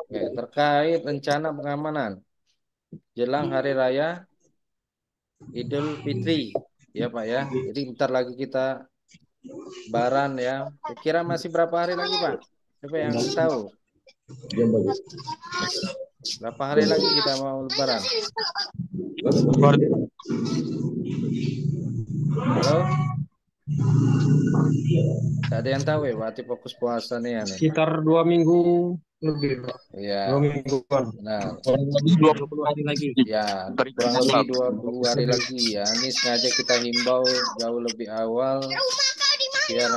Oke, terkait rencana pengamanan jelang Hari Raya Idul Fitri, ya Pak ya. Jadi bentar lagi kita Lebaran ya. Kira masih berapa hari lagi Pak? Siapa yang tahu? Berapa hari lagi kita mau Lebaran? Halo? Tak ada yang tahu ya, berarti fokus puasa nih ya nih. Sekitar 2 minggu lebih, Pak. Dua Ya, mingguan. benar. Kurang lebih 20 hari lagi. Ya, dari kurang lebih pusat. 20 hari lagi ya. Ini sengaja kita himbau jauh lebih awal biar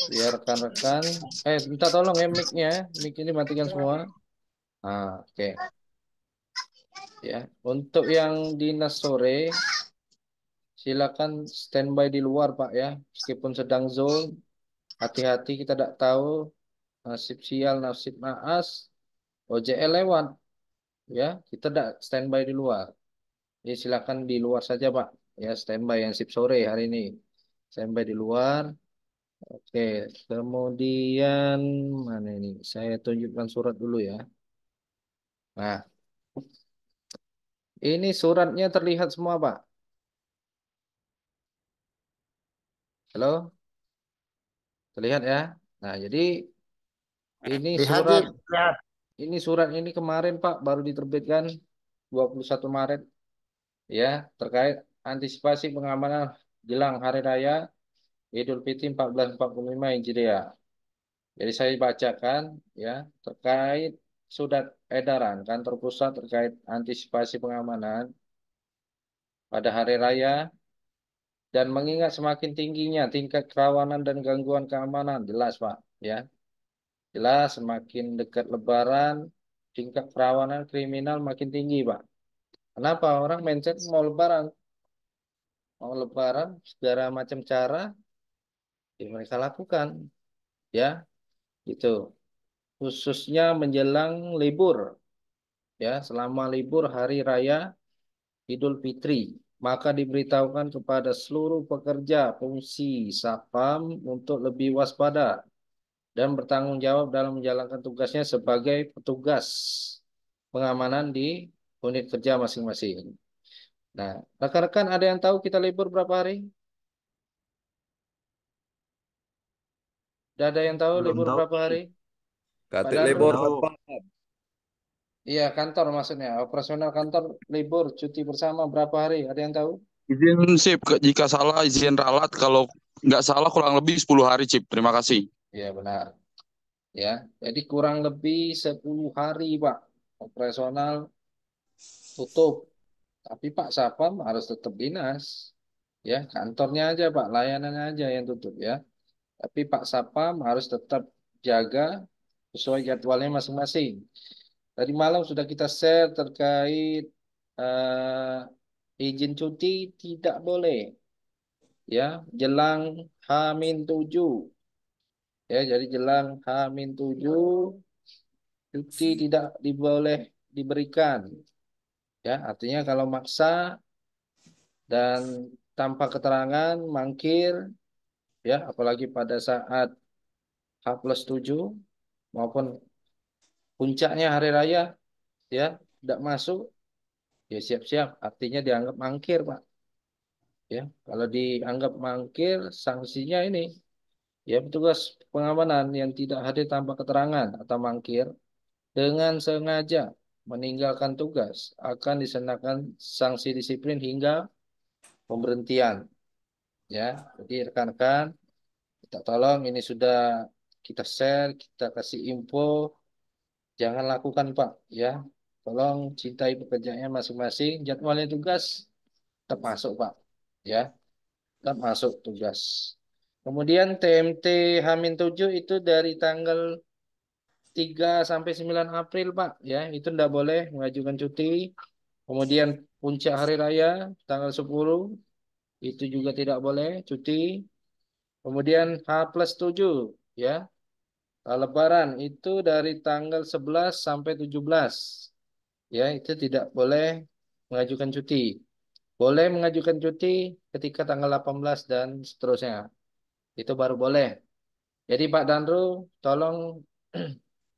biar rekan-rekan minta tolong ya mic-nya. Mic ini matikan semua. Oke. Ya, untuk yang dinas sore silakan standby di luar Pak ya. Meskipun sedang Zoom, hati-hati kita tidak tahu nasib sial, nasib naas, OJL lewat ya. Kita tidak standby di luar. Jadi silakan di luar saja Pak. Ya, standby yang sip sore hari ini. Standby di luar. Oke, kemudian mana ini? Saya tunjukkan surat dulu ya. Nah, ini suratnya terlihat semua Pak. Halo, terlihat ya. Nah, jadi ini Lihat, surat Jip. Lihat. ini kemarin Pak baru diterbitkan 21 Maret ya terkait antisipasi pengamanan jelang Hari Raya Idul Fitri 1445 Hijriah. Jadi saya bacakan ya terkait surat edaran kantor pusat terkait antisipasi pengamanan pada hari raya dan mengingat semakin tingginya tingkat kerawanan dan gangguan keamanan jelas Pak ya. Jelas semakin dekat Lebaran tingkat kerawanan kriminal makin tinggi Pak. Kenapa orang mindset mau Lebaran segala macam cara yang mereka lakukan ya gitu khususnya menjelang libur ya selama libur hari raya Idul Fitri, maka diberitahukan kepada seluruh pekerja fungsi Satpam untuk lebih waspada dan bertanggung jawab dalam menjalankan tugasnya sebagai petugas pengamanan di unit kerja masing-masing. Nah, rekan-rekan ada yang tahu kita libur berapa hari? Tidak ada yang tahu Belum libur tahu, berapa hari? Jip. Pak Kata Danru? Belum lebor tahu. satpam. Iya, kantor maksudnya. Operasional kantor libur, cuti bersama berapa hari? Ada yang tahu? Izin sip, jika salah izin ralat, kalau nggak salah kurang lebih 10 hari Cip. Terima kasih. Iya, benar. Ya, jadi kurang lebih 10 hari, Pak. Operasional tutup. Tapi Pak Sapam harus tetap dinas. Ya, kantornya aja, Pak. Layanannya aja yang tutup ya. Tapi Pak Sapam harus tetap jaga sesuai jadwalnya masing-masing. Tadi malam sudah kita share terkait izin cuti tidak boleh ya jelang H-7 ya jadi jelang H-7 cuti tidak diboleh diberikan ya artinya kalau maksa dan tanpa keterangan mangkir ya apalagi pada saat H+7 maupun puncaknya hari raya ya tidak masuk ya siap-siap artinya dianggap mangkir Pak ya kalau dianggap mangkir sanksinya ini ya petugas pengamanan yang tidak hadir tanpa keterangan atau mangkir dengan sengaja meninggalkan tugas akan dikenakan sanksi disiplin hingga pemberhentian ya jadi rekan-rekan kita tolong ini sudah kita share kita kasih info jangan lakukan Pak ya tolong cintai pekerjaannya masing-masing jadwalnya tugas tetap masuk Pak ya tetap masuk tugas. Kemudian TMT H-7 itu dari tanggal 3 sampai 9 April, Pak. Ya, itu tidak boleh mengajukan cuti. Kemudian puncak hari raya tanggal 10 itu juga tidak boleh cuti. Kemudian H+7 ya. Lebaran itu dari tanggal 11 sampai 17. Ya, itu tidak boleh mengajukan cuti. Boleh mengajukan cuti ketika tanggal 18 dan seterusnya. Itu baru boleh. Jadi Pak Danru, tolong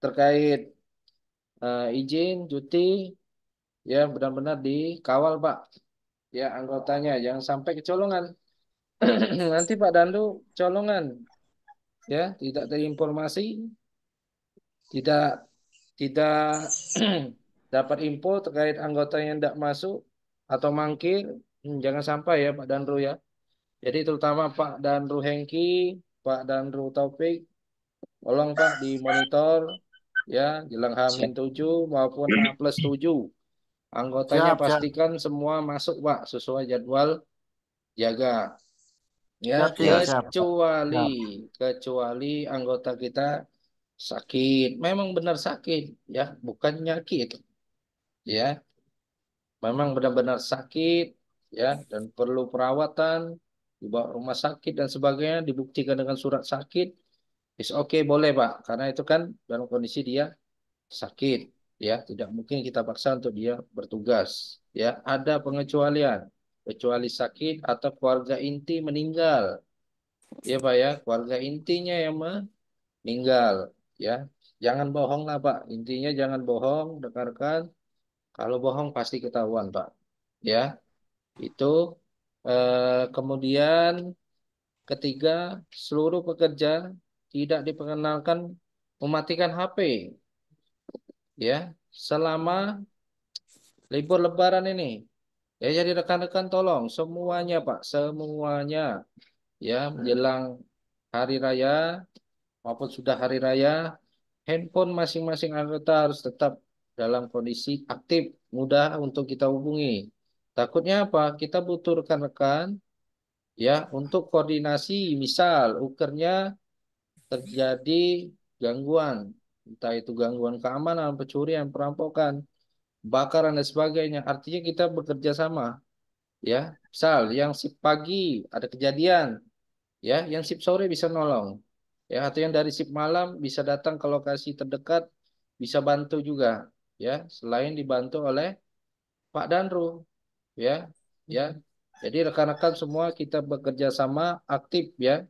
terkait izin cuti ya benar-benar dikawal Pak. Ya anggotanya jangan sampai kecolongan. Nanti Pak Dandu colongan ya tidak terinformasi, tidak tidak dapat info terkait anggota yang tidak masuk atau mangkir. Jangan sampai ya Pak Danru ya. Jadi terutama Pak Danru Hengki, Pak Danru Taufik, tolong Pak dimonitor ya jelang Siap. H-7 maupun H+7. Anggotanya Siap, siap. pastikan semua masuk Pak sesuai jadwal jaga. Ya, Siap, siap, siap. kecuali Siap. kecuali anggota kita sakit. Memang benar sakit ya, bukan nyakit. Ya, memang benar-benar sakit ya dan perlu perawatan dibawa rumah sakit dan sebagainya dibuktikan dengan surat sakit. Is oke boleh Pak, karena itu kan dalam kondisi dia sakit ya, tidak mungkin kita paksa untuk dia bertugas ya. Ada pengecualian, kecuali sakit atau keluarga inti meninggal. Ya Pak ya, keluarga intinya yang meninggal ya. Jangan bohong lah Pak. Intinya jangan bohong, rekan-rekan. Kalau bohong pasti ketahuan Pak. Ya, itu kemudian ketiga, seluruh pekerja tidak diperkenalkan mematikan HP ya selama libur Lebaran ini. Ya, jadi rekan-rekan tolong semuanya Pak, semuanya ya menjelang hari raya maupun sudah hari raya, handphone masing-masing anggota harus tetap dalam kondisi aktif, mudah untuk kita hubungi. Takutnya apa? Kita butuh rekan-rekan ya untuk koordinasi, misal ukernya terjadi gangguan, entah itu gangguan keamanan, pencurian, perampokan, bakaran dan sebagainya. Artinya kita bekerja sama, ya. Misal yang shift pagi ada kejadian, ya, yang shift sore bisa nolong, ya, atau yang dari shift malam bisa datang ke lokasi terdekat, bisa bantu juga, ya. Selain dibantu oleh Pak Danru, ya, ya. Jadi rekan-rekan semua kita bekerja sama aktif, ya.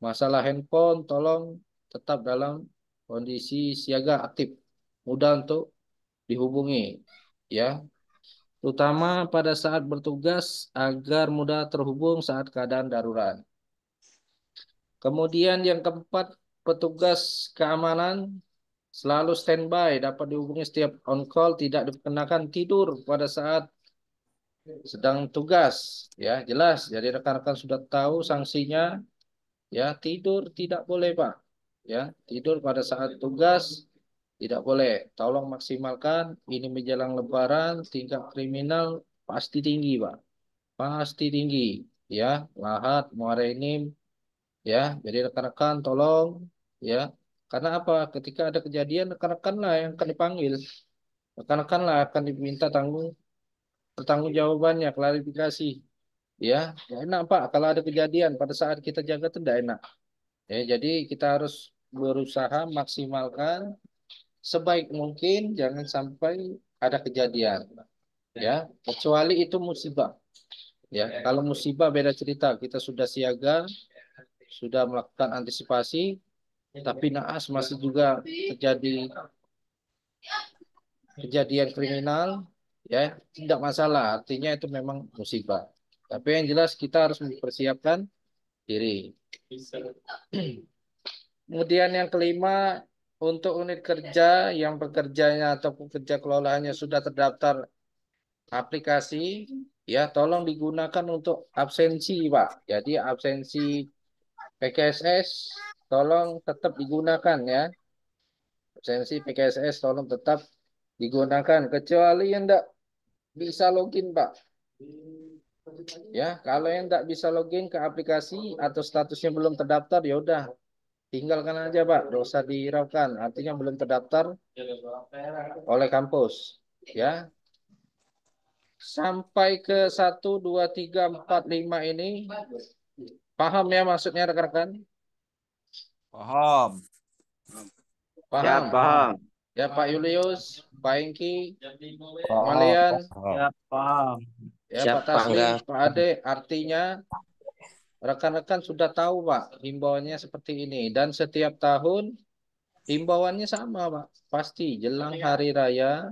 Masalah handphone, tolong tetap dalam kondisi siaga aktif, mudah untuk dihubungi, ya. Terutama pada saat bertugas agar mudah terhubung saat keadaan darurat. Kemudian yang keempat, petugas keamanan selalu standby, dapat dihubungi setiap on call, tidak dikenakan tidur pada saat sedang tugas, ya jelas. Jadi rekan-rekan sudah tahu sanksinya. Ya, tidur tidak boleh, Pak. Ya, tidur pada saat tugas tidak boleh. Tolong maksimalkan ini menjelang Lebaran, tingkat kriminal pasti tinggi, Pak. Pasti tinggi. Ya, Lahat, Muara Enim, ya. Jadi rekan-rekan tolong, ya. Karena apa? Ketika ada kejadian, rekan-rekanlah yang akan dipanggil. Rekan-rekanlah akan diminta pertanggungjawabannya, klarifikasi. Ya, ya enak, Pak. Kalau ada kejadian pada saat kita jaga itu tidak enak. Ya, jadi kita harus berusaha maksimalkan sebaik mungkin jangan sampai ada kejadian. Ya, kecuali itu musibah. Ya, kalau musibah beda cerita. Kita sudah siaga, sudah melakukan antisipasi, tapi naas masih juga terjadi kejadian kriminal, ya, tidak masalah. Artinya itu memang musibah. Tapi yang jelas kita harus mempersiapkan diri. Kemudian yang kelima, untuk unit kerja yang bekerjanya atau pekerja kelolaannya sudah terdaftar aplikasi, ya tolong digunakan untuk absensi, Pak. Jadi absensi PKSS tolong tetap digunakan ya. Absensi PKSS tolong tetap digunakan kecuali yang tidak bisa login, Pak. Ya, kalau yang tidak bisa login ke aplikasi atau statusnya belum terdaftar, ya udah tinggalkan aja Pak, nggak usah dihiraukan. Artinya belum terdaftar oleh kampus. Ya, sampai ke 1, 2, 3, 4, 5 ini paham ya maksudnya rekan-rekan? Paham. Paham? Paham. Ya Pak Julius, Pak Engki, Paham. Malian, Ya, paham. ya Siap, Pak Pak Taslim, Angga. Pak Ade. Artinya rekan-rekan sudah tahu Pak, himbauannya seperti ini. Dan setiap tahun Himbauannya sama, Pak. Pasti jelang hari raya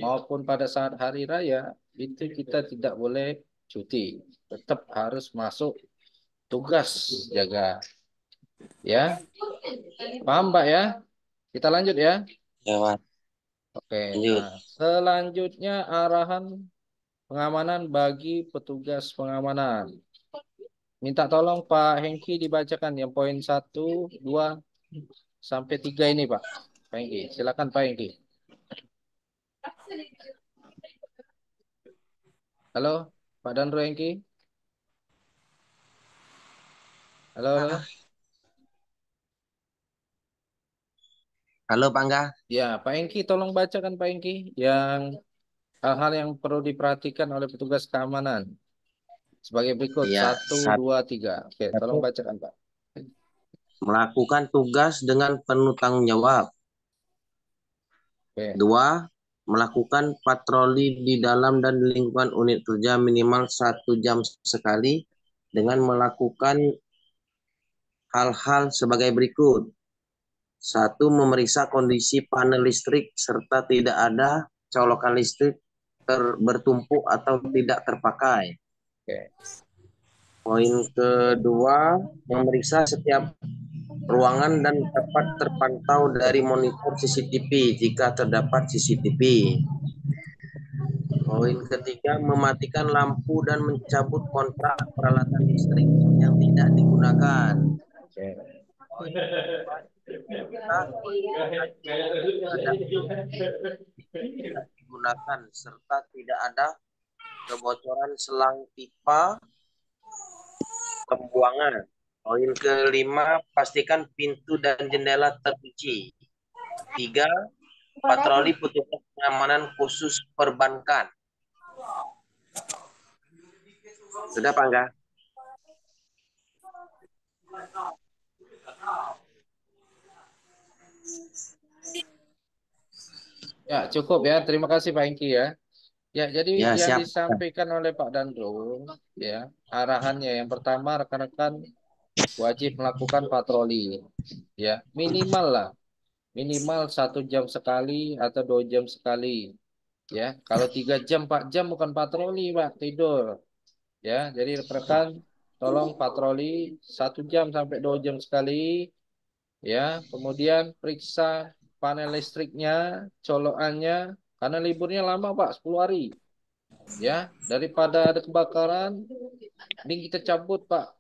maupun pada saat hari raya itu kita tidak boleh cuti. Tetap harus masuk tugas jaga. Ya, paham, Pak ya? Kita lanjut ya. Ya, Pak. Oke. Lanjut. Nah, selanjutnya arahan pengamanan bagi petugas pengamanan. Minta tolong Pak Hengki dibacakan yang poin 1, 2 sampai 3 ini, Pak. Pak Hengki, silakan Pak Hengki. Halo, Pak Dandro Hengki. Halo, halo. Halo, Pak Angga. Ya, Pak Hengki tolong bacakan Pak Hengki yang hal-hal yang perlu diperhatikan oleh petugas keamanan. Sebagai berikut, Ya, 1, 2, 3. Oke, tolong satu, bacakan Pak. melakukan tugas dengan penuh tanggung jawab. Oke. 2, melakukan patroli di dalam dan lingkungan unit kerja minimal 1 jam sekali dengan melakukan hal-hal sebagai berikut. 1, memeriksa kondisi panel listrik serta tidak ada colokan listrik bertumpuk atau tidak terpakai. Oke. Poin kedua, memeriksa setiap ruangan dan dapat terpantau dari monitor CCTV jika terdapat CCTV. Poin ketiga, mematikan lampu dan mencabut kontrak peralatan listrik yang tidak digunakan. Oke. Poin keempat, tidak digunakan serta tidak ada kebocoran selang pipa pembuangan. Poin kelima, pastikan pintu dan jendela terkunci. 3, patroli petugas pengamanan khusus perbankan. Sudah, Pak Angga? Ya, cukup ya. Terima kasih Pak Hengki ya. Ya, jadi Ya, yang siap. disampaikan oleh Pak Dandro, ya, arahannya yang pertama rekan-rekan wajib melakukan patroli, ya, minimal lah, minimal 1 jam sekali atau 2 jam sekali, ya. Kalau 3 jam, 4 jam bukan patroli, Pak, tidur, ya. Jadi rekan-rekan tolong patroli 1 jam sampai 2 jam sekali, ya. Kemudian periksa panel listriknya, colokannya, karena liburnya lama, Pak, 10 hari. Ya, daripada ada kebakaran, mending kita cabut, Pak.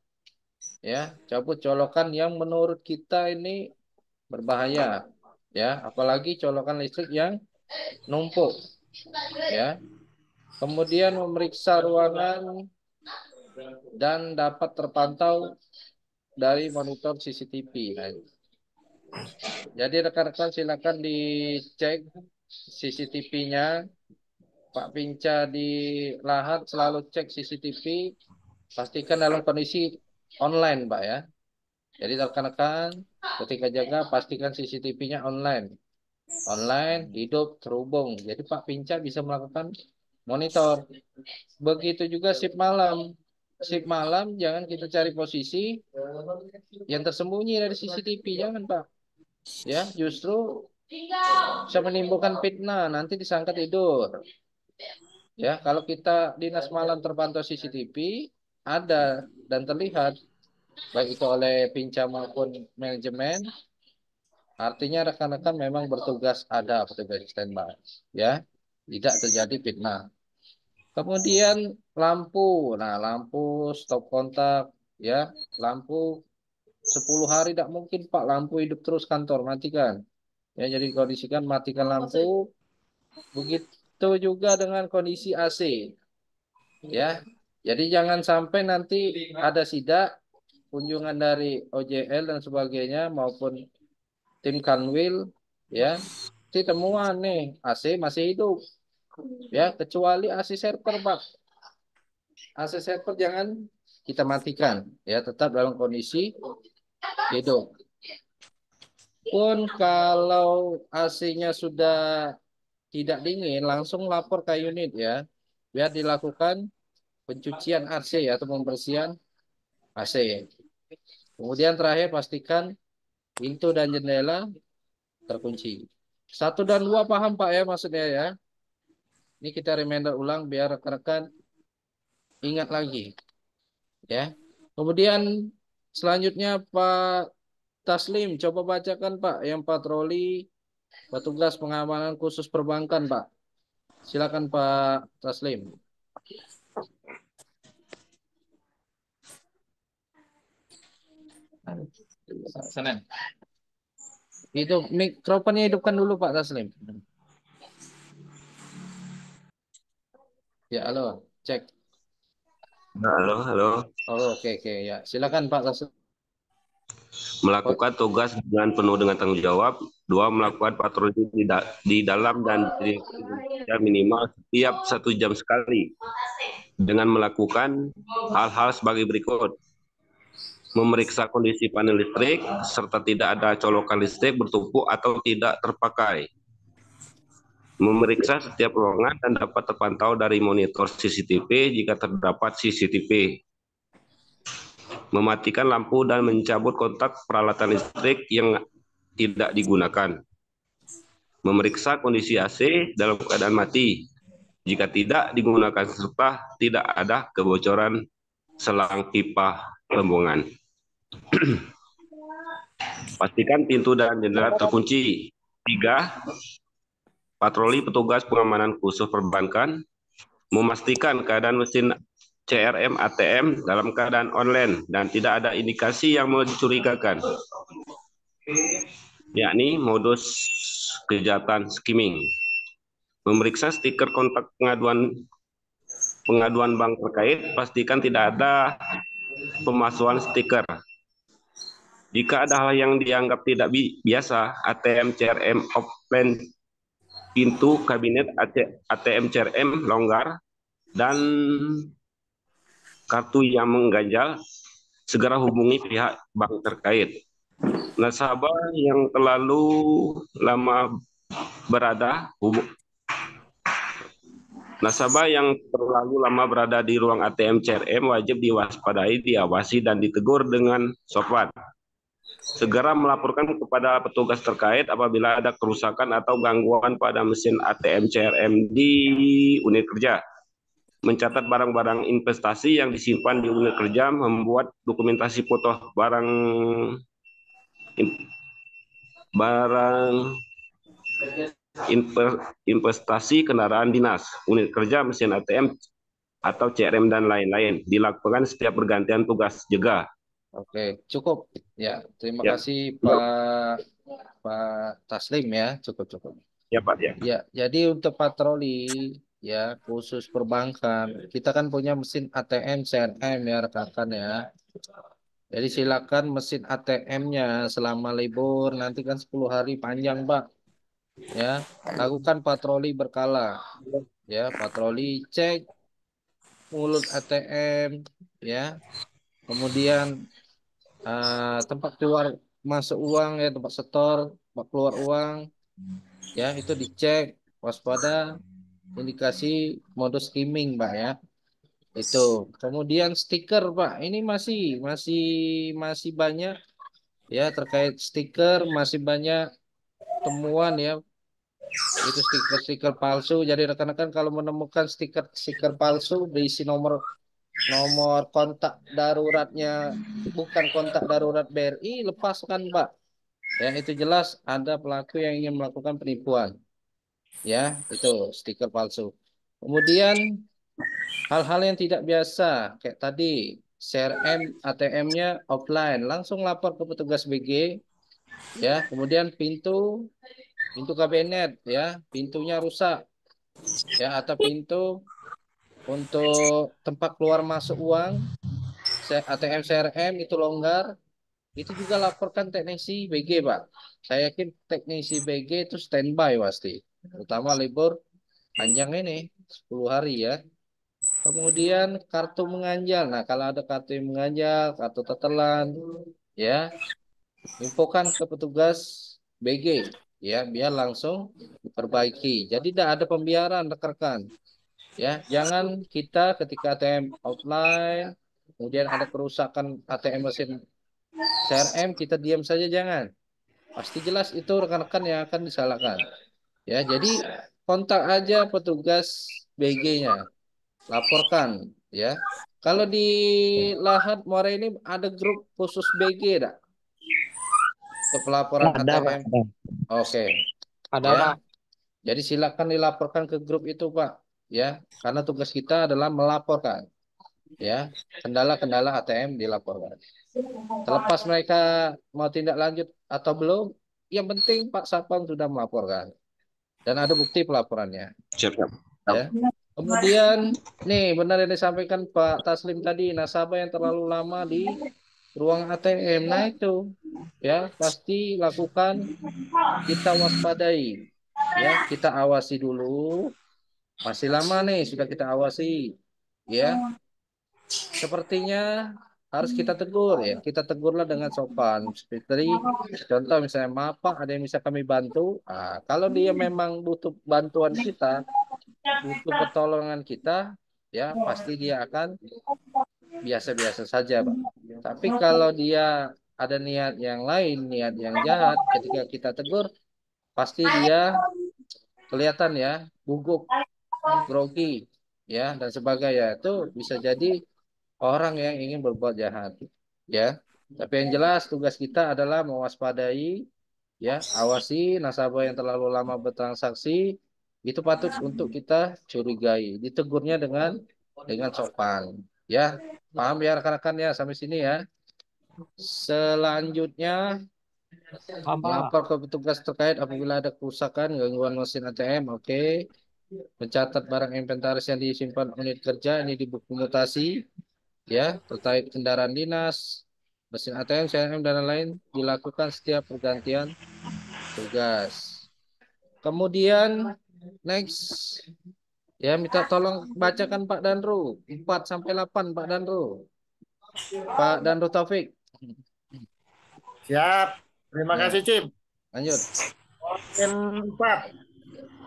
Ya, cabut colokan yang menurut kita ini berbahaya. Ya, apalagi colokan listrik yang numpuk. Ya, kemudian memeriksa ruangan dan dapat terpantau dari monitor CCTV. Nah, jadi rekan-rekan silakan dicek CCTV-nya. Pak Pinca di Lahat selalu cek CCTV. Pastikan dalam kondisi online, Pak ya. Jadi rekan-rekan ketika jaga pastikan CCTV-nya online. Online, hidup, terhubung. Jadi Pak Pinca bisa melakukan monitor. Begitu juga shift malam. Shift malam jangan kita cari posisi yang tersembunyi dari CCTV. Jangan, Pak. Ya, justru bisa menimbulkan fitnah. Nanti disangka tidur. Ya, kalau kita dinas malam terpantau CCTV, ada dan terlihat baik itu oleh Pinca maupun manajemen, artinya rekan-rekan memang bertugas, ada petugas standby, ya, tidak terjadi fitnah. Kemudian lampu, nah lampu stop kontak, ya, lampu 10 hari tidak mungkin Pak, lampu hidup terus kantor, matikan. Ya, jadi kondisikan matikan lampu, begitu juga dengan kondisi AC, ya. Jadi jangan sampai nanti ada sidak kunjungan dari OJL dan sebagainya maupun tim Kanwil, ya, si temuan nih AC masih hidup, ya, kecuali AC server, Pak. AC server jangan kita matikan, ya, tetap dalam kondisi hidup. Pun kalau AC-nya sudah tidak dingin, langsung lapor ke unit ya, biar dilakukan pencucian AC atau pembersihan AC. Kemudian terakhir pastikan pintu dan jendela terkunci. 1 dan 2 paham Pak ya maksudnya ya. Ini kita reminder ulang biar rekan-rekan ingat lagi ya. Kemudian selanjutnya Pak Taslim, coba bacakan Pak yang patroli petugas pengamanan khusus perbankan Pak. Silakan Pak Taslim. Senin. Itu mikrofonnya hidupkan dulu Pak Taslim. Ya, halo, cek. Halo, halo. Oh, oke, ya. Silakan Pak Taslim. Melakukan tugas dengan penuh dengan tanggung jawab. 2. Melakukan patroli di dalam dan di minimal setiap 1 jam sekali. Dengan melakukan hal-hal sebagai berikut. Memeriksa kondisi panel listrik, serta tidak ada colokan listrik bertumpuk atau tidak terpakai. Memeriksa setiap ruangan dan dapat terpantau dari monitor CCTV jika terdapat CCTV. Mematikan lampu dan mencabut kontak peralatan listrik yang tidak digunakan. Memeriksa kondisi AC dalam keadaan mati jika tidak digunakan serta tidak ada kebocoran selang pipa pembuangan. Pastikan pintu dan jendela terkunci. 3. Patroli petugas pengamanan khusus perbankan memastikan keadaan mesin CRM ATM dalam keadaan online dan tidak ada indikasi yang mencurigakan, yakni modus kejahatan skimming. Memeriksa stiker kontak pengaduan bank terkait, pastikan tidak ada pemalsuan stiker. Jika ada hal yang dianggap tidak biasa, ATM CRM offline, pintu kabinet ATM CRM longgar, dan kartu yang mengganjal, segera hubungi pihak bank terkait. Nasabah yang terlalu lama berada di ruang ATM CRM wajib diwaspadai, diawasi, dan ditegur dengan sopan. Segera melaporkan kepada petugas terkait apabila ada kerusakan atau gangguan pada mesin ATM CRM di unit kerja. Mencatat barang-barang investasi yang disimpan di unit kerja, membuat dokumentasi foto barang investasi kendaraan dinas, unit kerja, mesin ATM atau CRM dan lain-lain. Dilakukan setiap pergantian tugas jaga. Oke, cukup. Ya, terima kasih Pak Taslim ya, cukup. Ya Pak ya. Ya, jadi untuk patroli ya khusus perbankan, kita kan punya mesin ATM CRM ya rekan-rekan ya. Jadi silakan mesin ATM-nya selama libur nanti kan 10 hari panjang Pak. Ya, lakukan patroli berkala. Ya, patroli cek mulut ATM ya. Kemudian tempat keluar masuk uang ya, tempat setor, tempat keluar uang ya, itu dicek, waspada indikasi modus skimming Pak ya. Itu. Kemudian stiker Pak, ini masih banyak ya terkait stiker, masih banyak temuan ya. Itu stiker-stiker palsu. Jadi rekan-rekan kalau menemukan stiker palsu berisi nomor kontak daruratnya bukan kontak darurat BRI, lepaskan Pak. Ya, itu jelas ada pelaku yang ingin melakukan penipuan. Ya, itu stiker palsu. Kemudian hal-hal yang tidak biasa kayak tadi CRM ATM-nya offline, langsung lapor ke petugas BG. Ya, kemudian pintu kabinet ya, pintunya rusak. Ya, atau pintu untuk tempat keluar masuk uang ATM CRM itu longgar, itu juga laporkan teknisi BG Pak. Saya yakin teknisi BG itu standby pasti, terutama libur panjang ini 10 hari ya. Kemudian kartu menganjal. Nah, kalau ada kartu yang menganjal, kartu tertelan, ya, infokan ke petugas BG, ya, biar langsung perbaiki. Jadi tidak ada pembiaran rekan-rekan. Ya, jangan kita ketika ATM offline, kemudian ada kerusakan ATM mesin CRM, kita diam saja jangan. Pasti jelas itu rekan-rekan yang akan disalahkan. Ya, jadi kontak aja petugas BG-nya, laporkan ya. Kalau di Lahat Muara ini ada grup khusus BG enggak? Untuk pelaporan Ada, Pak. ATM. Ada. Oke, Ada, ya. Pak. Jadi silakan dilaporkan ke grup itu, Pak. Ya, karena tugas kita adalah melaporkan. Ya, kendala-kendala ATM dilaporkan. Terlepas mereka mau tindak lanjut atau belum, yang penting Pak Satpam sudah melaporkan dan ada bukti pelaporannya. Siap, siap. Ya. Kemudian, nih benar yang disampaikan Pak Taslim tadi, nasabah yang terlalu lama di ruang ATM, nah itu ya pasti lakukan, kita waspadai, ya kita awasi dulu. Masih lama nih sudah kita awasi, ya. Sepertinya harus kita tegur ya. Kita tegurlah dengan sopan. Seperti contoh misalnya, maaf Pak, ada yang bisa kami bantu. Nah, kalau dia memang butuh bantuan kita, butuh pertolongan kita, ya pasti dia akan biasa-biasa saja, Pak. Tapi kalau dia ada niat yang lain, niat yang jahat, ketika kita tegur, pasti dia kelihatan ya, gugup, grogi, ya dan sebagainya. Itu bisa jadi orang yang ingin berbuat jahat, ya. Tapi yang jelas tugas kita adalah mewaspadai, ya, awasi nasabah yang terlalu lama bertransaksi, itu patut untuk kita curigai. Ditegurnya dengan sopan, ya. Paham ya rekan-rekan ya sampai sini ya. Selanjutnya Paham, Pak. melapor ke petugas terkait apabila ada kerusakan, gangguan mesin ATM, oke. Mencatat barang inventaris yang disimpan unit kerja ini di buku mutasi, ya, terkait kendaraan dinas, mesin ATM, CRM dan lain-lain dilakukan setiap pergantian tugas. Kemudian next, ya minta tolong bacakan Pak Danru 4 sampai 8 Pak Danru. Pak Danru Taufik. Siap. Terima Ya, kasih, Cip. lanjut. Poin 4.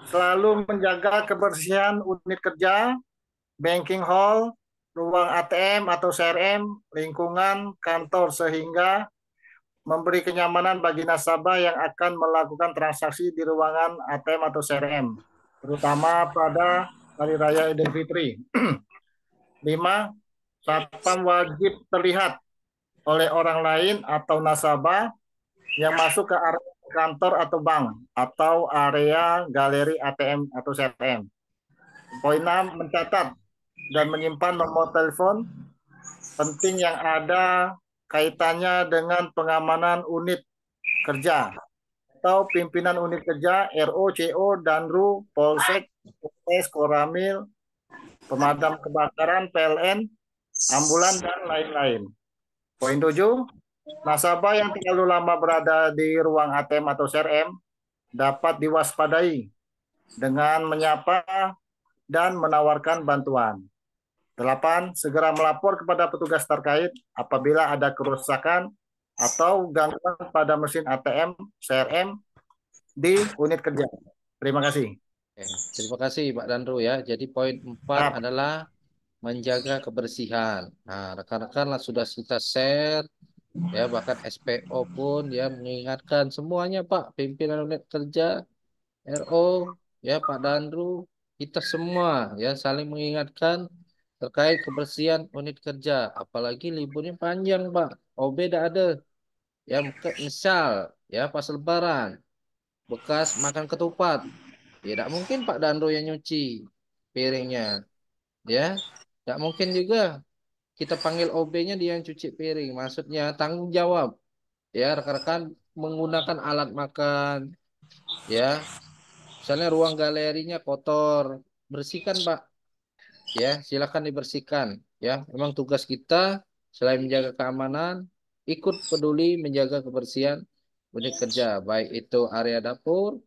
Selalu menjaga kebersihan unit kerja, banking hall, ruang ATM atau CRM, lingkungan kantor sehingga memberi kenyamanan bagi nasabah yang akan melakukan transaksi di ruangan ATM atau CRM, terutama pada Hari Raya Idul Fitri. 5. Satpam wajib terlihat oleh orang lain atau nasabah yang masuk ke area kantor atau bank atau area galeri ATM atau CRM. Poin 6, mencatat dan menyimpan nomor telepon penting yang ada kaitannya dengan pengamanan unit kerja atau pimpinan unit kerja, RO, CO, Danru, Polsek, Polres, Koramil, pemadam kebakaran, PLN, ambulan, dan lain-lain. Poin 7, nasabah yang terlalu lama berada di ruang ATM atau CRM dapat diwaspadai dengan menyapa dan menawarkan bantuan. 8. Segera melapor kepada petugas terkait apabila ada kerusakan atau gangguan pada mesin ATM, CRM di unit kerja. Terima kasih. Terima kasih Pak Danru ya. Jadi poin 4 adalah menjaga kebersihan. Nah, rekan-rekan sudah kita share, ya bahkan SPO pun ya mengingatkan semuanya Pak, pimpinan unit kerja, RO, ya Pak Danru, kita semua ya saling mengingatkan terkait kebersihan unit kerja. Apalagi liburnya panjang Pak, OB tidak ada. Ya misal ya pas Lebaran bekas makan ketupat, tidak mungkin Pak Danru yang nyuci piringnya, ya. Tidak mungkin juga kita panggil OB-nya dia yang cuci piring. Maksudnya tanggung jawab, ya rekan-rekan menggunakan alat makan, ya. Misalnya ruang galerinya kotor, bersihkan Pak, ya silakan dibersihkan, ya. Memang tugas kita selain menjaga keamanan, ikut peduli menjaga kebersihan unit kerja, baik itu area dapur,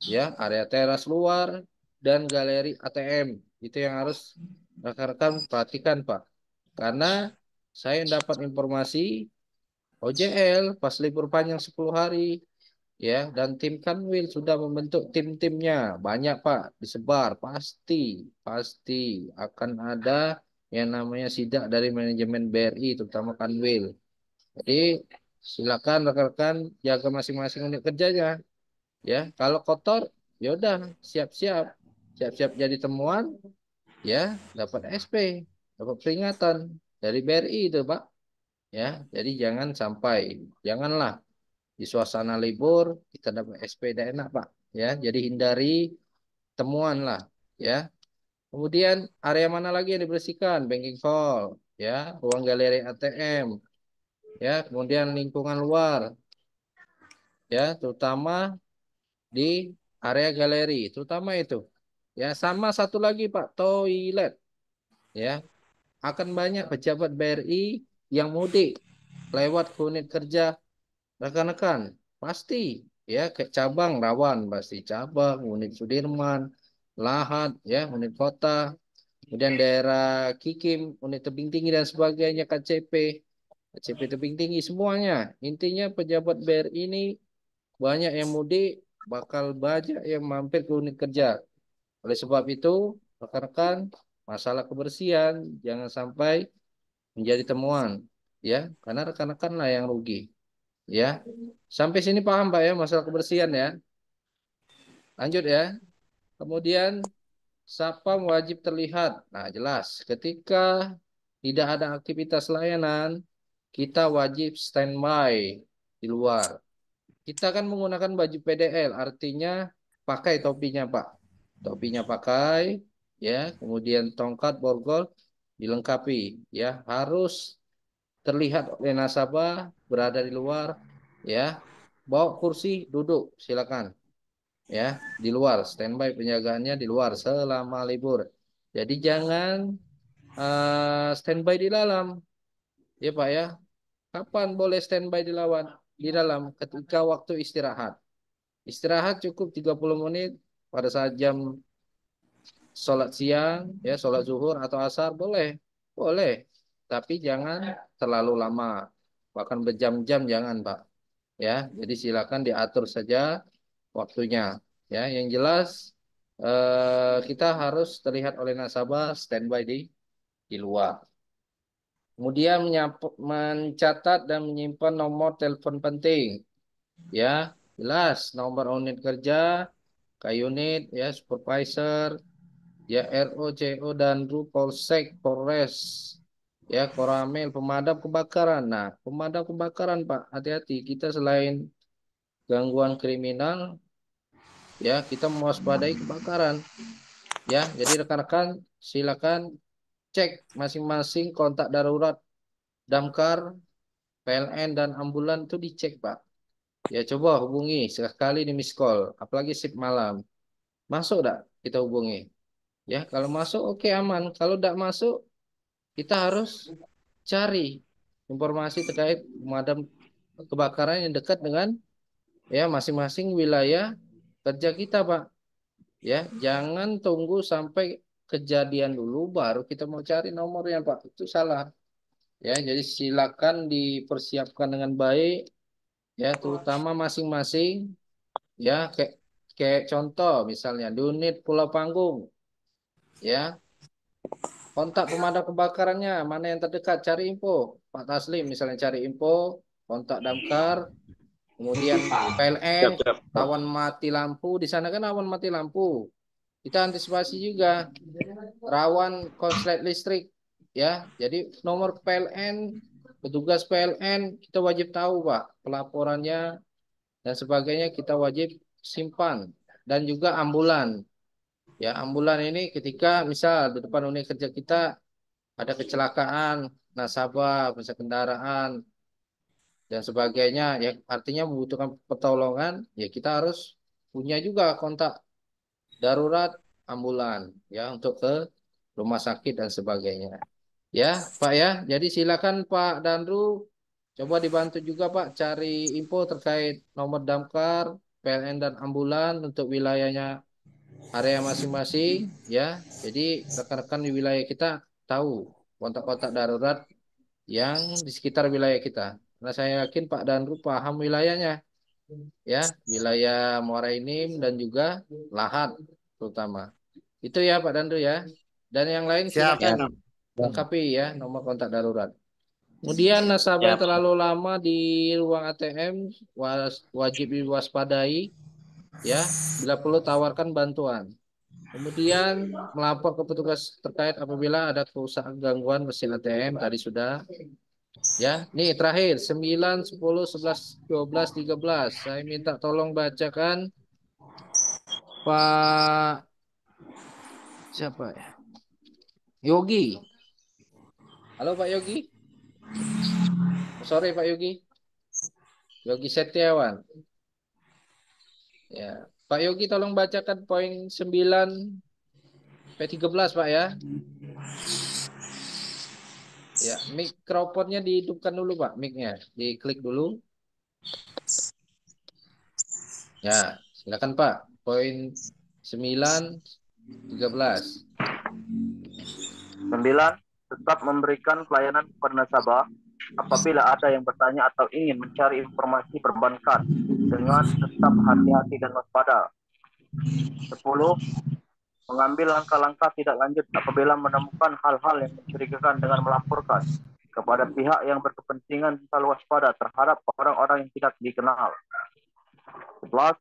ya area teras luar, dan galeri ATM. Itu yang harus rekan-rekan perhatikan Pak, karena saya dapat informasi OJL pas libur panjang 10 hari, ya dan tim Kanwil sudah membentuk tim-timnya banyak Pak, disebar, pasti pasti akan ada yang namanya sidak dari manajemen BRI terutama Kanwil. Jadi silakan rekan-rekan jaga masing-masing unit kerjanya. Ya, kalau kotor, ya udah siap-siap, siap-siap jadi temuan, ya dapat SP, dapat peringatan dari BRI itu Pak. Ya, jadi janganlah di suasana libur kita dapat SP tidak enak Pak. Ya, jadi hindari temuan lah. Ya, kemudian area mana lagi yang dibersihkan? Banking hall, ya, ruang galeri ATM, ya, kemudian lingkungan luar, ya, terutama di area galeri, terutama itu. Ya, sama satu lagi Pak, toilet. Ya, akan banyak pejabat BRI yang mudik lewat ke unit kerja rekan-rekan. Pasti ya ke cabang rawan pasti cabang, unit Sudirman, Lahat, ya, unit kota, kemudian daerah Kikim, unit tebing tinggi dan sebagainya, KCP tebing tinggi semuanya. Intinya pejabat BRI ini banyak yang mudik, bakal banyak yang mampir ke unit kerja. Oleh sebab itu, rekan-rekan, masalah kebersihan jangan sampai menjadi temuan, ya, karena rekan-rekan lah yang rugi, ya. Sampai sini paham Pak ya masalah kebersihan ya. Lanjut ya. Kemudian satpam wajib terlihat. Nah, jelas ketika tidak ada aktivitas layanan, kita wajib standby di luar. Kita kan menggunakan baju PDL, artinya pakai topinya Pak. Topinya pakai, ya, kemudian tongkat borgol dilengkapi, ya, harus terlihat oleh nasabah berada di luar, ya. Bawa kursi, duduk, silakan, ya, di luar, standby penjagaannya di luar selama libur. Jadi jangan standby di dalam, ya Pak ya. Kapan boleh standby di dalam? Ketika waktu istirahat. Istirahat cukup 30 menit pada saat jam sholat siang, ya, sholat zuhur atau asar boleh, boleh. Tapi jangan terlalu lama, bahkan berjam-jam jangan, Pak. Ya, jadi silakan diatur saja waktunya. Ya, yang jelas kita harus terlihat oleh nasabah standby di luar. Kemudian mencatat dan menyimpan nomor telepon penting. Ya, jelas nomor unit kerja, K-unit, ya, supervisor, ya, RO, CO, dan RU, Polsek, Polres, ya, Koramil, pemadam kebakaran. Nah, pemadam kebakaran Pak, hati-hati. Kita selain gangguan kriminal, ya, kita mewaspadai kebakaran. Ya, jadi rekan-rekan silakan cek masing-masing kontak darurat damkar, PLN, dan ambulan itu dicek Pak. Ya, coba hubungi sekali di miss call, apalagi shift malam. Masuk enggak kita hubungi? Ya, kalau masuk oke aman. Kalau tidak masuk, kita harus cari informasi terkait pemadam kebakaran yang dekat dengan, ya, masing-masing wilayah kerja kita, Pak. Ya, jangan tunggu sampai kejadian dulu baru kita mau cari nomornya, Pak. Itu salah. Ya, jadi silakan dipersiapkan dengan baik, ya, terutama masing-masing, ya, kayak contoh misalnya di unit Pulau Panggung, ya, kontak pemadam kebakarannya mana yang terdekat, cari info. Pak Taslim misalnya cari info, kontak damkar, kemudian PLN, Siap, siap. awan mati lampu. Di sana kan awan mati lampu. Kita antisipasi juga rawan konslet listrik, ya. Jadi nomor PLN, petugas PLN kita wajib tahu Pak, pelaporannya dan sebagainya kita wajib simpan, dan juga ambulan. Ya, ambulan ini ketika misal di depan unit kerja kita ada kecelakaan, nasabah, bisa kendaraan, dan sebagainya, ya, artinya membutuhkan pertolongan, ya kita harus punya juga kontak darurat ambulan, ya, untuk ke rumah sakit dan sebagainya. Ya, Pak ya. Jadi silakan Pak Danru, coba dibantu juga Pak cari info terkait nomor damkar, PLN, dan ambulan untuk wilayahnya area masing-masing, ya. Jadi rekan-rekan di wilayah kita tahu kontak-kontak darurat yang di sekitar wilayah kita. Karena saya yakin Pak Danru paham wilayahnya, ya, wilayah Muara Enim dan juga Lahat terutama. Itu ya Pak Danru ya. Dan yang lain Siap. silakan lengkapi ya nomor kontak darurat. Kemudian nasabah yang Siap. terlalu lama di ruang ATM wajib diwaspadai, ya. Bila perlu tawarkan bantuan. Kemudian melapor ke petugas terkait apabila ada kerusakan gangguan mesin ATM, tadi sudah. Ya, nih terakhir 9, 10, 11, 12, 13. Saya minta tolong bacakan Pak siapa ya? Yogi. Halo Pak Yogi. Sore Pak Yogi. Yogi Setiawan. Ya, Pak Yogi tolong bacakan poin 9 sampai 13 Pak ya. Ya, mikrofonnya dihidupkan dulu Pak, mic-nya. Diklik dulu. Ya, silakan Pak. Poin 9, 13. 9. Tetap memberikan pelayanan kepada nasabah apabila ada yang bertanya atau ingin mencari informasi perbankan dengan tetap hati-hati dan waspada. 10. Mengambil langkah-langkah tidak lanjut apabila menemukan hal-hal yang mencurigakan dengan melaporkan kepada pihak yang berkepentingan selalu waspada terhadap orang-orang yang tidak dikenal. 11.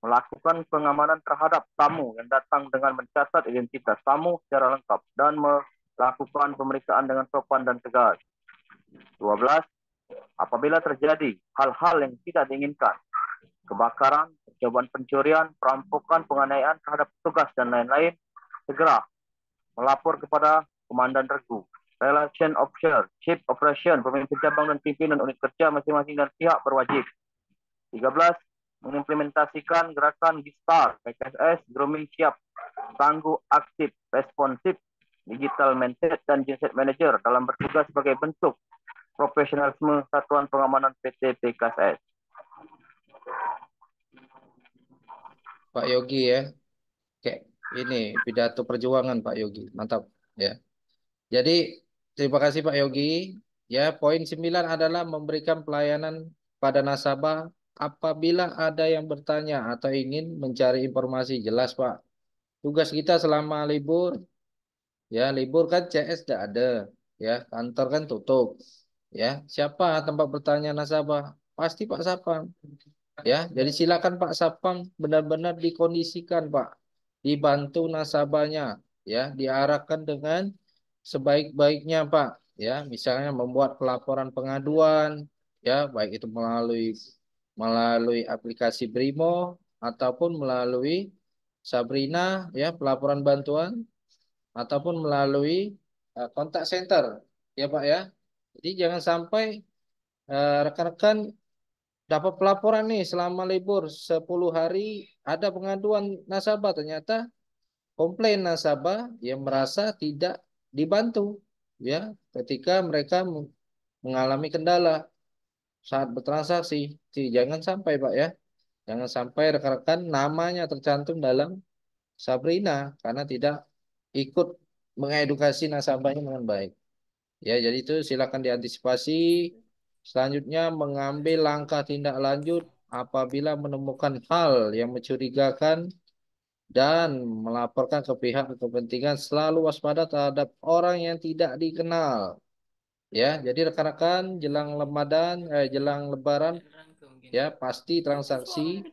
Melakukan pengamanan terhadap tamu yang datang dengan mencatat identitas tamu secara lengkap dan melakukan pemeriksaan dengan sopan dan tegas. 12. Apabila terjadi hal-hal yang tidak diinginkan, kebakaran, percobaan pencurian, perampokan, penganiayaan terhadap petugas, dan lain-lain, segera melapor kepada Komandan Regu, Relation Officer, Chief Operation, pemimpin cabang dan pimpinan unit kerja masing-masing dan pihak berwajib. 13. Mengimplementasikan gerakan Gistar, PKSS, grooming siap, tangguh, aktif, responsif, digital mindset, dan genset manager dalam bertugas sebagai bentuk profesionalisme Satuan Pengamanan PT PKSS. Pak Yogi ya. Kayak ini pidato perjuangan Pak Yogi. Mantap ya. Jadi terima kasih Pak Yogi. Ya, poin 9 adalah memberikan pelayanan pada nasabah apabila ada yang bertanya atau ingin mencari informasi. Jelas Pak. Tugas kita selama libur, ya libur kan CS tidak ada, ya kantor kan tutup, ya siapa tempat bertanya nasabah? Pasti Pak Sapam, ya. Jadi silakan Pak Sapam benar-benar dikondisikan Pak, dibantu nasabahnya, ya diarahkan dengan sebaik-baiknya Pak, ya misalnya membuat pelaporan pengaduan, ya baik itu melalui melalui aplikasi Brimo ataupun melalui Sabrina, ya pelaporan bantuan ataupun melalui kontak center, ya Pak ya. Jadi jangan sampai rekan-rekan dapat pelaporan nih selama libur 10 hari ada pengaduan nasabah, ternyata komplain nasabah yang merasa tidak dibantu, ya ketika mereka mengalami kendala saat bertransaksi. Jadi jangan sampai Pak ya, jangan sampai rekan-rekan namanya tercantum dalam Sabrina karena tidak ikut mengedukasi nasabahnya dengan baik. Ya, jadi itu silakan diantisipasi. Selanjutnya mengambil langkah tindak lanjut apabila menemukan hal yang mencurigakan dan melaporkan ke pihak kepentingan, selalu waspada terhadap orang yang tidak dikenal. Ya, jadi rekan-rekan jelang Lebaran, ya pasti transaksi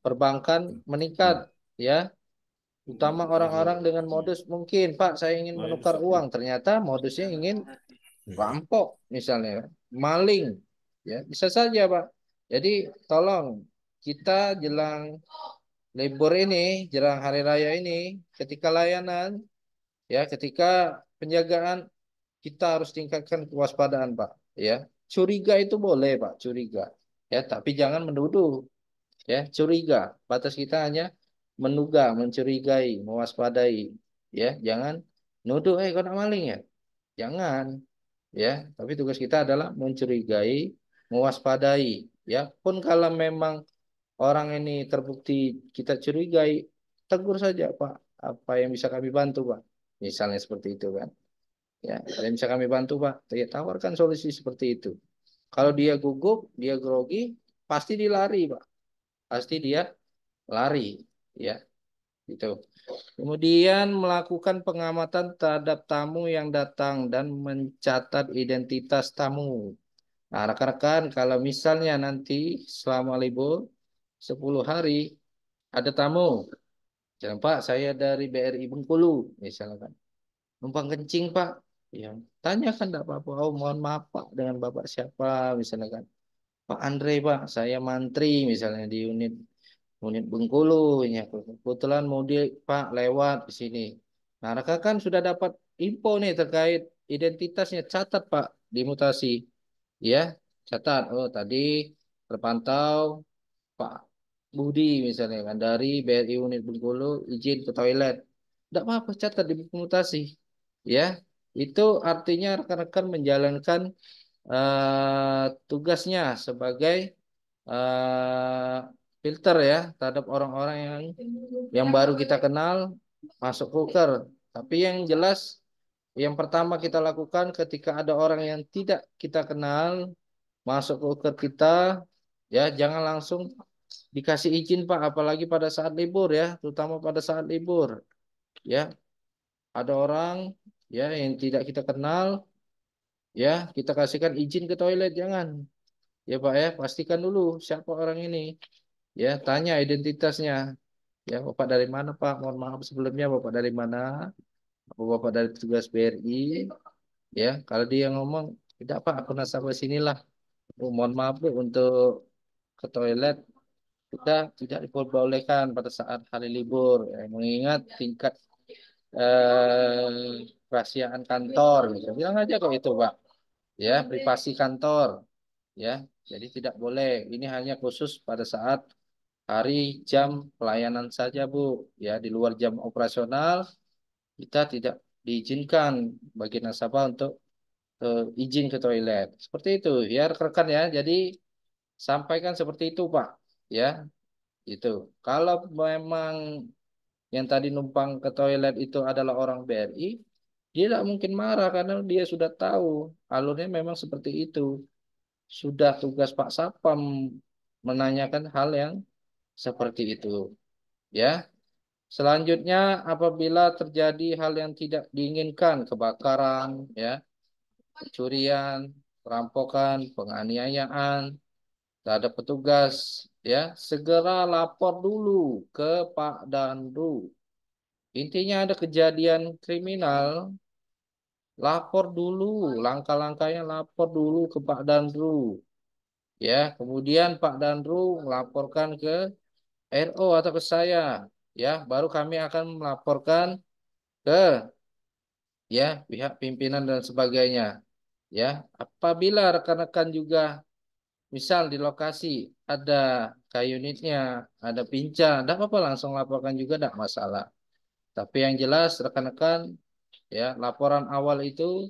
perbankan meningkat, ya. Utama orang-orang dengan modus mungkin, Pak, saya ingin menukar uang. Ternyata modusnya ingin rampok, misalnya, maling. Ya, bisa saja, Pak. Jadi, tolong kita jelang libur ini, jelang hari raya ini, ketika layanan, ya, ketika penjagaan, kita harus tingkatkan kewaspadaan, Pak. Ya, curiga itu boleh, Pak, curiga. Ya, tapi jangan menuduh. Ya, curiga. Batas kita hanya menduga, mencurigai, mewaspadai. Ya, jangan nuduh, kau nak maling ya? Jangan. Ya, tapi tugas kita adalah mencurigai, mewaspadai. Ya, pun kalau memang orang ini terbukti kita curigai, tegur saja, Pak. Apa yang bisa kami bantu, Pak? Misalnya seperti itu kan. Ya, ada yang bisa kami bantu, Pak. Ya, tawarkan solusi seperti itu. Kalau dia gugup, dia grogi, pasti dia lari, Pak. Pasti dia lari, ya. Gitu. Kemudian melakukan pengamatan terhadap tamu yang datang dan mencatat identitas tamu. Nah, rekan-rekan, kalau misalnya nanti selama libur 10 hari ada tamu. Jangan Pak, saya dari BRI Bengkulu, misalkan. Numpang kencing Pak. Ya, tanyakan enggak apa-apa. Oh, mohon maaf Pak, dengan Bapak siapa, misalkan. Pak Andre Pak, saya mantri misalnya di unit Bengkulu. Ya, kebetulan mau Pak lewat di sini. Nah, rekan kan sudah dapat info nih terkait identitasnya. Catat Pak di mutasi. Ya, catat. Oh, tadi terpantau Pak Budi misalnya kan dari BRI Unit Bengkulu izin ke toilet. Tidak apa-apa catat di buku mutasi. Ya, itu artinya rekan-rekan menjalankan tugasnya sebagai eh, filter ya terhadap orang-orang yang baru kita kenal masuk kulker. Tapi yang jelas yang pertama kita lakukan ketika ada orang yang tidak kita kenal masuk kulker kita, ya jangan langsung dikasih izin Pak, apalagi pada saat libur ya, terutama pada saat libur. Ya, ada orang ya yang tidak kita kenal, ya kita kasihkan izin ke toilet jangan. Ya Pak ya, pastikan dulu siapa orang ini. Ya, tanya identitasnya. Ya, Bapak dari mana Pak? Mohon maaf sebelumnya Bapak dari mana? Apa Bapak dari petugas BRI? Ya, kalau dia ngomong, tidak Pak, aku nasabah sinilah. Oh, mohon maaf Bu, untuk ke toilet kita tidak diperbolehkan pada saat hari libur. Ya, mengingat tingkat kerahasiaan kantor. Gitu. Bilang aja kok itu Pak. Ya, privasi kantor. Ya, jadi tidak boleh. Ini hanya khusus pada saat hari jam pelayanan saja, Bu. Ya, di luar jam operasional kita tidak diizinkan bagi nasabah untuk izin ke toilet. Seperti itu, ya rekan-rekan ya. Jadi sampaikan seperti itu, Pak. Ya, itu. Kalau memang yang tadi numpang ke toilet itu adalah orang BRI, dia tidak mungkin marah karena dia sudah tahu alurnya memang seperti itu. Sudah tugas Pak Sapam menanyakan hal yang seperti itu. Ya. Selanjutnya, apabila terjadi hal yang tidak diinginkan, kebakaran, ya, pencurian, perampokan, penganiayaan terhadap petugas, ya, segera lapor dulu ke Pak Dandu. Intinya ada kejadian kriminal, lapor dulu, langkah-langkahnya lapor dulu ke Pak Dandu. Ya, kemudian Pak Dandu melaporkan ke RO atau ke saya, ya, baru kami akan melaporkan ke ya pihak pimpinan dan sebagainya. Ya, apabila rekan-rekan juga misal di lokasi ada kayu unitnya, ada pincang, tidak apa-apa langsung laporkan juga tidak masalah. Tapi yang jelas rekan-rekan ya laporan awal itu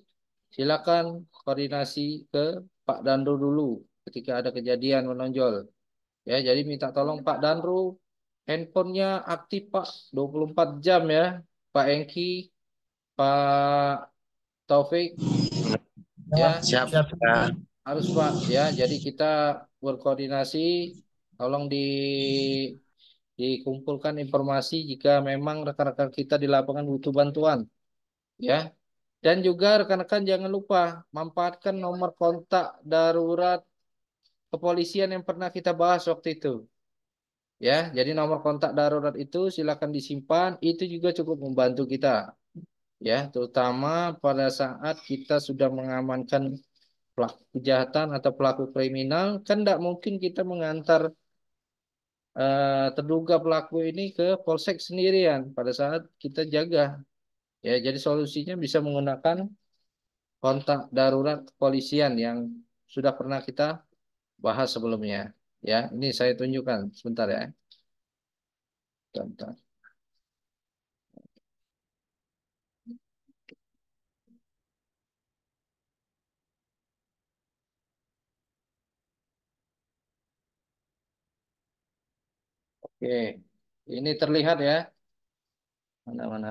silakan koordinasi ke Pak Danru dulu ketika ada kejadian menonjol. Ya, jadi minta tolong Pak Danru handphonenya aktif Pak 24 jam ya. Pak Engki, Pak Taufik ya Siap. Siap. harus Pak ya. Jadi kita berkoordinasi, tolong dikumpulkan informasi jika memang rekan-rekan kita di lapangan butuh bantuan ya. Dan juga rekan-rekan jangan lupa manfaatkan nomor kontak darurat kepolisian yang pernah kita bahas waktu itu. Ya, jadi nomor kontak darurat itu silakan disimpan, itu juga cukup membantu kita. Ya, terutama pada saat kita sudah mengamankan pelaku kejahatan atau pelaku kriminal, kan tidak mungkin kita mengantar terduga pelaku ini ke polsek sendirian pada saat kita jaga. Ya, jadi solusinya bisa menggunakan kontak darurat kepolisian yang sudah pernah kita bahas sebelumnya. Ya, ini saya tunjukkan sebentar ya. Bentar. Oke, ini terlihat ya. Mana-mana.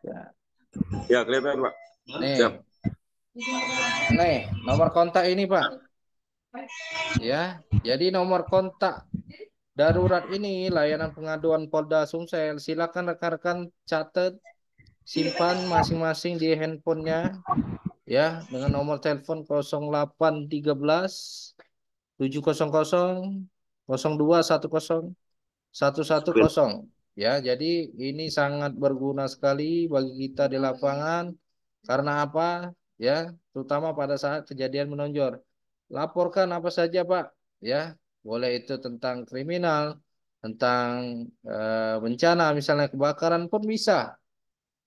Ya. Ya, kelihatan, Pak. Nih, Siap. nih nomor kontak ini Pak. Ya, jadi nomor kontak darurat ini layanan pengaduan Polda Sumsel. Silakan rekan-rekan catat, simpan masing-masing di handphonenya ya dengan nomor telepon 0813 700 0210 110 ya. Jadi ini sangat berguna sekali bagi kita di lapangan karena apa? Ya, terutama pada saat kejadian menonjol. Laporkan apa saja, Pak. Ya, boleh itu tentang kriminal, tentang bencana, misalnya kebakaran pun bisa.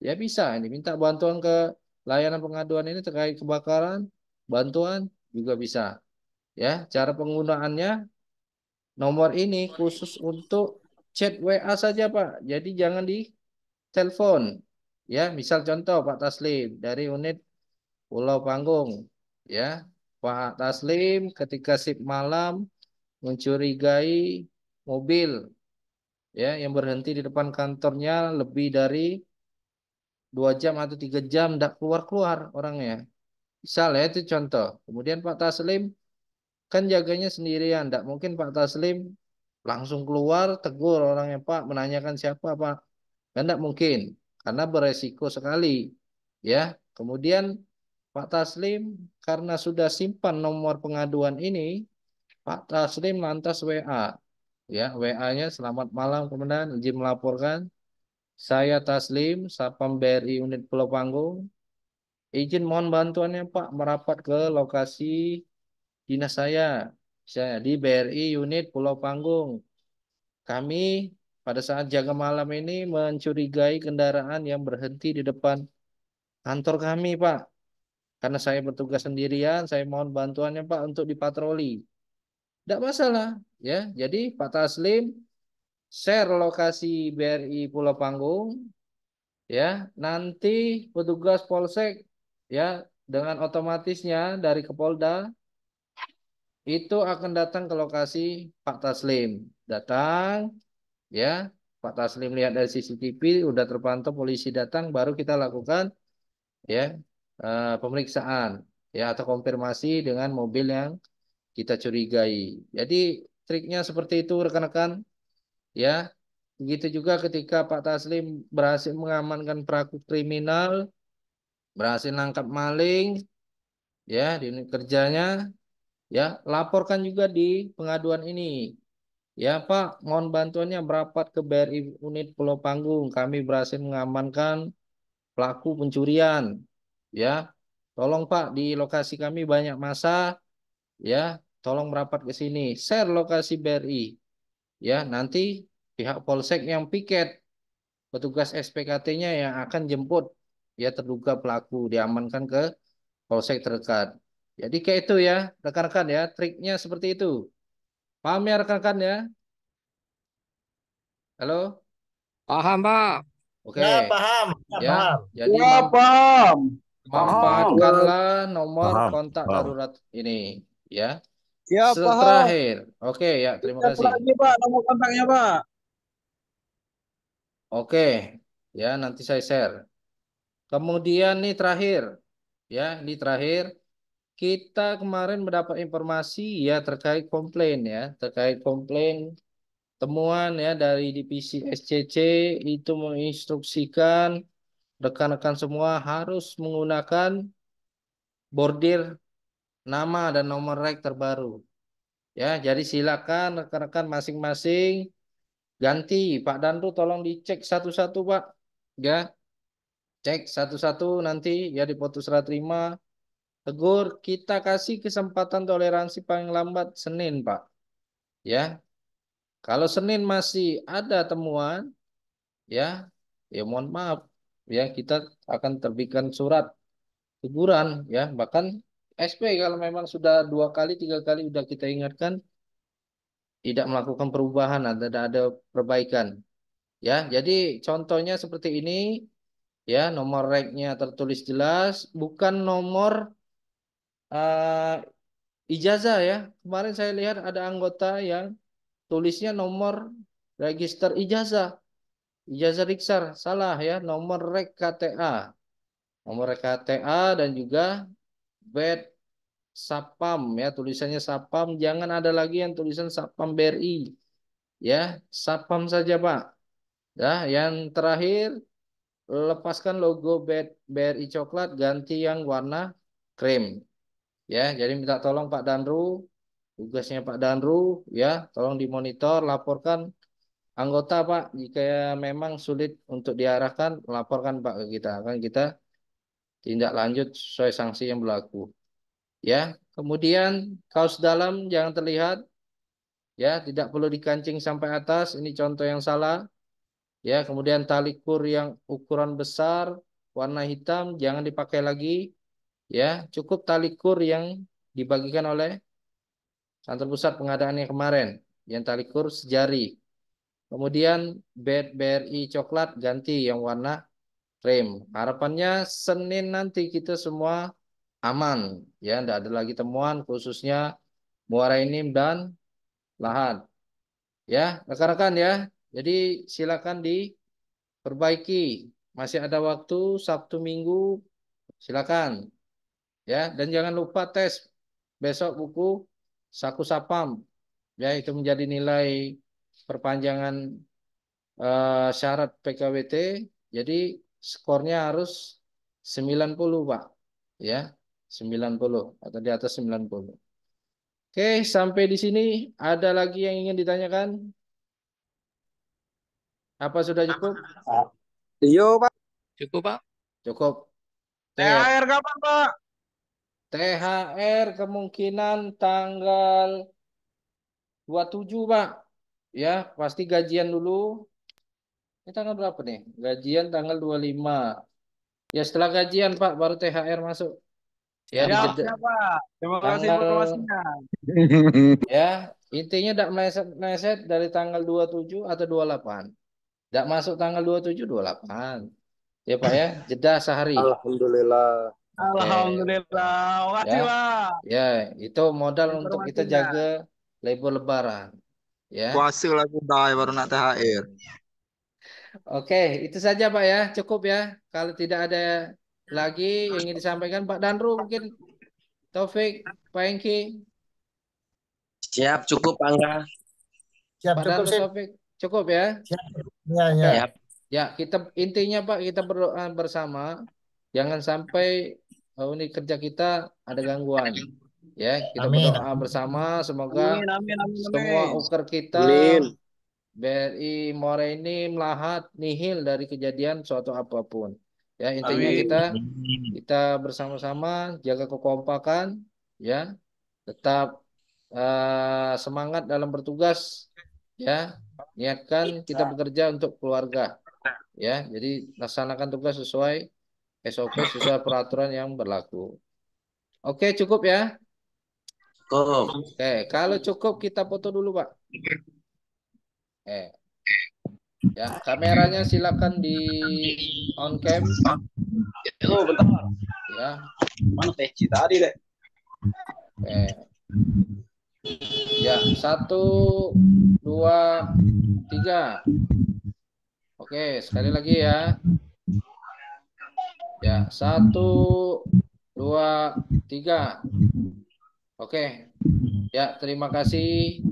Ya bisa, ini minta bantuan ke layanan pengaduan ini terkait kebakaran, bantuan juga bisa. Ya, cara penggunaannya nomor ini khusus untuk chat WA saja, Pak. Jadi jangan di telepon. Ya, misal contoh Pak Taslim dari unit Pulau Panggung. Ya, Pak Taslim ketika sip malam mencurigai mobil ya yang berhenti di depan kantornya lebih dari 2 jam atau 3 jam tidak keluar-keluar orangnya. Misal ya itu contoh. Kemudian Pak Taslim kan jaganya sendirian. Tidak mungkin Pak Taslim langsung keluar tegur orangnya, Pak, menanyakan siapa Pak. Kan tidak mungkin. Karena beresiko sekali. Ya. Kemudian Pak Taslim karena sudah simpan nomor pengaduan ini, Pak Taslim lantas WA. Ya, WA-nya selamat malam Komandan, izin melaporkan. Saya Taslim, Satpam BRI Unit Pulau Panggung. Izin mohon bantuannya Pak merapat ke lokasi dinas saya di BRI unit Pulau Panggung. Kami pada saat jaga malam ini mencurigai kendaraan yang berhenti di depan kantor kami, Pak. Karena saya bertugas sendirian, saya mohon bantuannya Pak untuk dipatroli. Tidak masalah, ya. Jadi Pak Taslim share lokasi BRI Pulau Panggung, ya. Nanti petugas Polsek, ya, dengan otomatisnya dari Kepolda itu akan datang ke lokasi Pak Taslim. Datang, ya, Pak Taslim lihat dari CCTV, udah terpantau polisi datang, baru kita lakukan, ya, pemeriksaan, ya, atau konfirmasi dengan mobil yang kita curigai. Jadi triknya seperti itu, rekan-rekan, ya. Begitu juga ketika Pak Taslim berhasil mengamankan pelaku kriminal, berhasil nangkap maling, ya, di unit kerjanya, ya, laporkan juga di pengaduan ini. Ya Pak, mohon bantuannya merapat ke BRI unit Pulau Panggung. Kami berhasil mengamankan pelaku pencurian. Ya, tolong Pak di lokasi kami banyak massa. Ya, tolong merapat ke sini. Share lokasi BRI. Ya, nanti pihak Polsek yang piket, petugas SPKT-nya yang akan jemput ya terduga pelaku diamankan ke Polsek terdekat. Jadi kayak itu ya, rekan-rekan ya, triknya seperti itu. Paham ya rekan-rekan ya? Halo? Paham, Pak. Oke. Ya, paham. Ya, Ya, paham. jadi Ya, paham. Paham. manfaatkanlah nomor Paham, kontak paham. darurat ini, ya. Ya, paham. Terakhir, oke ya, terima Siapa kasih. lagi, Pak, nomor kontaknya, Pak? Oke, ya nanti saya share. Kemudian nih terakhir, ya, ini terakhir. Kita kemarin mendapat informasi ya terkait komplain ya, terkait komplain temuan ya dari divisi SCC itu menginstruksikan rekan-rekan semua harus menggunakan bordir nama dan nomor rek terbaru. Ya, jadi silakan rekan-rekan masing-masing ganti. Pak Dandu tolong dicek satu-satu, Pak. Ya, cek satu-satu nanti ya di foto serah terima. Tegur, kita kasih kesempatan toleransi paling lambat Senin, Pak. Ya, kalau Senin masih ada temuan, ya, ya mohon maaf, ya kita akan terbitkan surat teguran, ya. Bahkan SP kalau memang sudah 2 kali, 3 kali udah kita ingatkan, tidak melakukan perubahan atau tidak ada perbaikan. Ya, jadi contohnya seperti ini, ya, nomor reknya tertulis jelas, bukan nomor eh, ijazah ya. Kemarin saya lihat ada anggota yang tulisnya nomor register ijazah, ijazah Riksar, salah ya, nomor rek KTA, nomor rek KTA dan juga bed Sapam ya, tulisannya Sapam, jangan ada lagi yang tulisan Sapam BRI. Ya, Sapam saja, Pak. Ya, yang terakhir lepaskan logo BRI coklat, ganti yang warna krem. Ya, jadi minta tolong Pak Danru, tugasnya Pak Danru ya, tolong dimonitor, laporkan anggota Pak, jika memang sulit untuk diarahkan, laporkan Pak ke kita. Akan kita tindak lanjut sesuai sanksi yang berlaku. Ya, kemudian kaos dalam jangan terlihat, ya, tidak perlu dikancing sampai atas. Ini contoh yang salah. Ya, kemudian tali kur yang ukuran besar, warna hitam, jangan dipakai lagi. Ya, cukup tali kur yang dibagikan oleh kantor pusat pengadaannya kemarin, yang tali kur sejari. Kemudian BRI coklat ganti yang warna krem. Harapannya Senin nanti kita semua aman, ya, tidak ada lagi temuan khususnya Muara Enim dan Lahat. Ya, rekan-rekan ya. Jadi silakan diperbaiki. Masih ada waktu Sabtu Minggu, silakan. Ya, dan jangan lupa tes besok buku Saku Sapam. Ya, itu menjadi nilai perpanjangan syarat PKWT. Jadi skornya harus 90, Pak. Ya, 90 atau di atas 90. Oke, sampai di sini ada lagi yang ingin ditanyakan? Apa sudah cukup? Iya, Pak. Cukup, Pak. Cukup. THR kapan, Pak? THR kemungkinan tanggal 27, Pak. Ya, pasti gajian dulu. Ini tanggal berapa nih? Gajian tanggal 25. Ya, setelah gajian, Pak, baru THR masuk. Ya, Siap, siap, Pak. Terima kasih tanggal, informasinya. ya, intinya tidak meleset dari tanggal 27 atau 28. Tidak masuk tanggal 27, 28. Ya, Pak ya, jeda sehari. Alhamdulillah. Alhamdulillah. Makasih, Ya. Pak. Ya, itu modal untuk kita Informasinya. jaga libur lebaran. Ya. Puasa lagi dah baru nak THR. Oke, itu saja Pak ya, cukup ya. Kalau tidak ada lagi yang ingin disampaikan Pak Danru mungkin, Taufik, Pak Engki, Siap, cukup, Angga. Siap, Pak cukup Danru, sih. Taufik, cukup ya. Siap. Ya, Oke. ya. Ya, kita intinya Pak, kita berdoa bersama, jangan sampai unit kerja kita ada gangguan. Ya, kita Amin. berdoa bersama, semoga Amin, amin, amin, semua amin. uker kita Amin. BRI Muara ini melahat nihil dari kejadian suatu apapun. Ya, intinya Amin. kita bersama-sama jaga kekompakan, ya, tetap semangat dalam bertugas, ya, niatkan kita bekerja untuk keluarga, ya, jadi laksanakan tugas sesuai SOP, sesuai peraturan yang berlaku. Oke, cukup ya. Cukup. Oke, kalau cukup kita foto dulu, Pak. Ya, kameranya silakan di on cam. Oh, bentar. Ya. Mana teh tadi deh? Ya, 1, 2, 3. Oke, sekali lagi ya. Ya, 1, 2, 3. Oke. Ya, terima kasih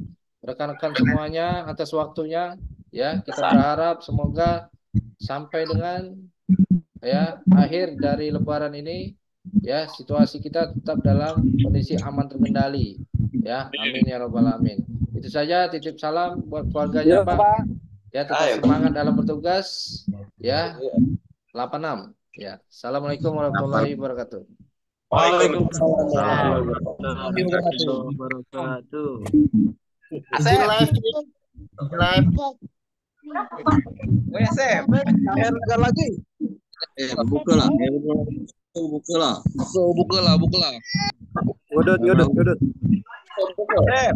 rekan-rekan semuanya atas waktunya. Ya, kita berharap semoga sampai dengan ya akhir dari Lebaran ini, ya, situasi kita tetap dalam kondisi aman terkendali. Ya, amin ya robbal alamin. Itu saja, titip salam buat keluarganya Pak. Ya, tetap semangat dalam bertugas. Ya, 86. Ya, assalamualaikum warahmatullahi wabarakatuh. Waalaikumsalam warahmatullahi wabarakatuh. Izin live. Live. Asep, THR lagi. Buka lah. Buka lah. Udut. Asep.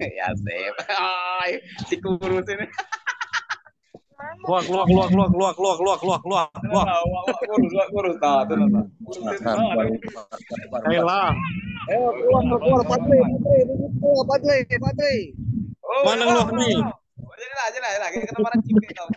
Ya, Asep. Ay, si kurus ini. Keluar. Kurus. Tahu tuh nonton. Ayolah. Ayo keluar Padre. Oh, Mana keluar nih? Jelas. Kita kemarin cipin tau.